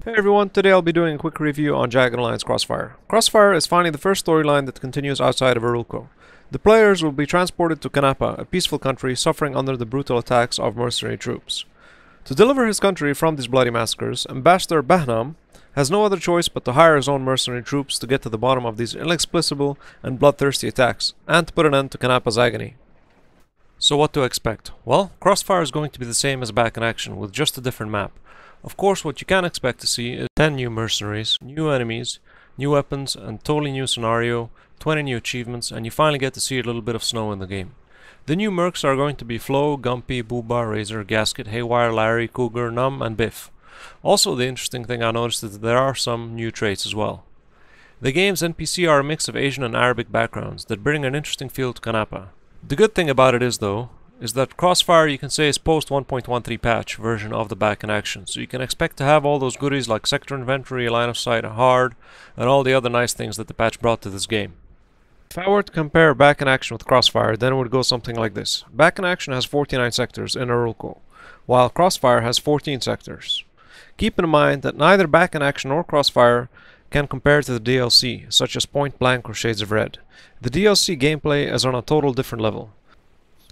Hey everyone, today I'll be doing a quick review on Jagged Alliance CrossFire. CrossFire is finally the first storyline that continues outside of Arulco. The players will be transported to Kanapa, a peaceful country suffering under the brutal attacks of mercenary troops. To deliver his country from these bloody massacres, Ambassador Bahnam has no other choice but to hire his own mercenary troops to get to the bottom of these inexplicable and bloodthirsty attacks, and to put an end to Kanapa's agony. So what to expect? Well, CrossFire is going to be the same as Back in Action, with just a different map. Of course, what you can expect to see is 10 new mercenaries, new enemies, new weapons, and totally new scenario, 20 new achievements, and you finally get to see a little bit of snow in the game. The new Mercs are going to be Flo, Gumpy, Booba, Razor, Gasket, Haywire, Larry, Cougar, Num, and Biff. Also, the interesting thing I noticed is that there are some new traits as well. The game's NPC are a mix of Asian and Arabic backgrounds that bring an interesting feel to Kanapa. The good thing about it is, though, is that CrossFire you can say is post 1.13 patch version of the Back in Action, so you can expect to have all those goodies like sector inventory, line of sight, hard, and all the other nice things that the patch brought to this game. If I were to compare Back in Action with CrossFire, then it would go something like this. Back in Action has 49 sectors in Arulco, while CrossFire has 14 sectors. Keep in mind that neither Back in Action nor CrossFire can compare to the DLC, such as Point Blank or Shades of Red. The DLC gameplay is on a total different level.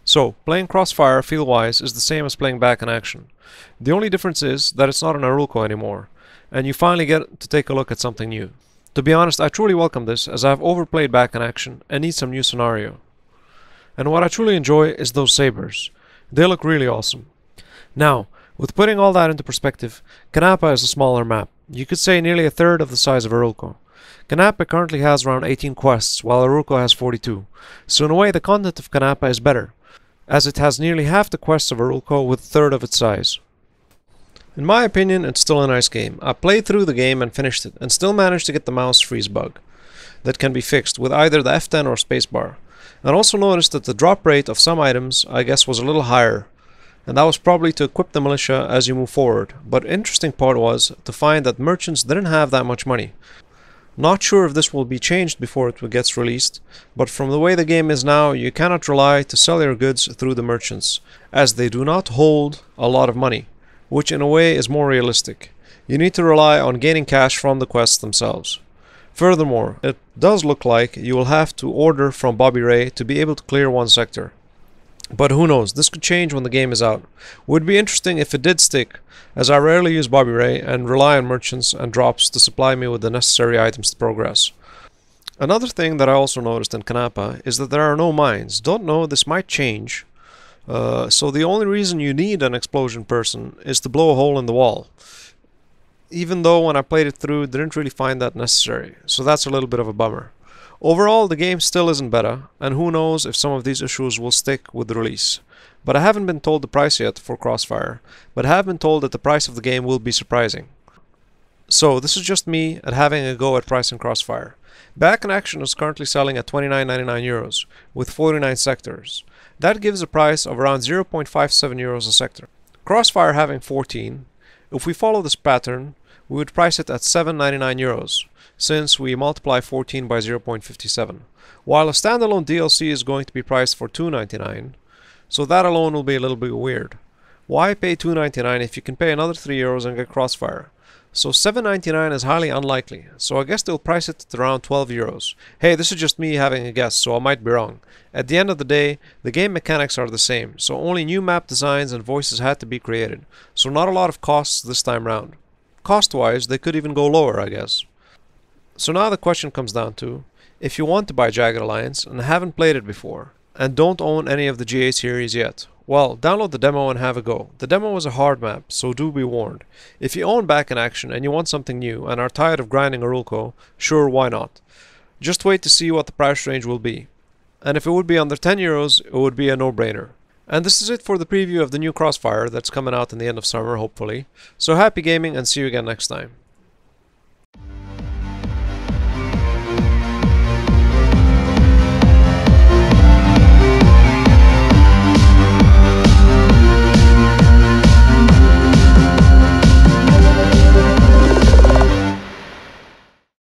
So, playing CrossFire feel-wise is the same as playing Back in Action. The only difference is that it's not in Arulco anymore, and you finally get to take a look at something new. To be honest, I truly welcome this, as I've overplayed Back in Action and need some new scenario. And what I truly enjoy is those sabers. They look really awesome. Now, with putting all that into perspective, Kanapa is a smaller map. You could say nearly a third of the size of Arulco. Kanapa currently has around 18 quests, while Arulco has 42. So in a way, the content of Kanapa is better, as it has nearly half the quests of Arulco with a third of its size. In my opinion, it's still a nice game. I played through the game and finished it, and still managed to get the mouse freeze bug that can be fixed with either the F10 or spacebar. And also noticed that the drop rate of some items, I guess, was a little higher, and that was probably to equip the militia as you move forward. But interesting part was to find that merchants didn't have that much money. Not sure if this will be changed before it gets released, but from the way the game is now, you cannot rely to sell your goods through the merchants, as they do not hold a lot of money, which in a way is more realistic. You need to rely on gaining cash from the quests themselves. Furthermore, it does look like you will have to order from Bobby Ray to be able to clear one sector. But who knows, this could change when the game is out. Would be interesting if it did stick, as I rarely use Bobby Ray and rely on merchants and drops to supply me with the necessary items to progress. Another thing that I also noticed in Kanapa is that there are no mines. Don't know, this might change. So the only reason you need an explosion person is to blow a hole in the wall. Even though when I played it through, didn't really find that necessary. So that's a little bit of a bummer. Overall, the game still isn't beta, and who knows if some of these issues will stick with the release. But I haven't been told the price yet for CrossFire, but have been told that the price of the game will be surprising. So this is just me at having a go at pricing CrossFire. Back in Action is currently selling at €29.99 with 49 sectors. That gives a price of around €0.57 a sector. CrossFire having 14, if we follow this pattern, we would price it at €7.99, since we multiply 14 by 0.57, while a standalone DLC is going to be priced for €2.99, so that alone will be a little bit weird. Why pay €2.99 if you can pay another €3 and get CrossFire? So $7.99 is highly unlikely, so I guess they'll price it at around €12. Hey, this is just me having a guess, so I might be wrong. At the end of the day, the game mechanics are the same, so only new map designs and voices had to be created, so not a lot of costs this time round. Cost-wise, they could even go lower, I guess. So now the question comes down to, if you want to buy Jagged Alliance and haven't played it before, and don't own any of the GA series yet, well, download the demo and have a go. The demo is a hard map, so do be warned. If you own Back in Action and you want something new and are tired of grinding Arulco, sure, why not? Just wait to see what the price range will be. And if it would be under €10, it would be a no-brainer. And this is it for the preview of the new CrossFire that's coming out in the end of summer, hopefully. So happy gaming and see you again next time.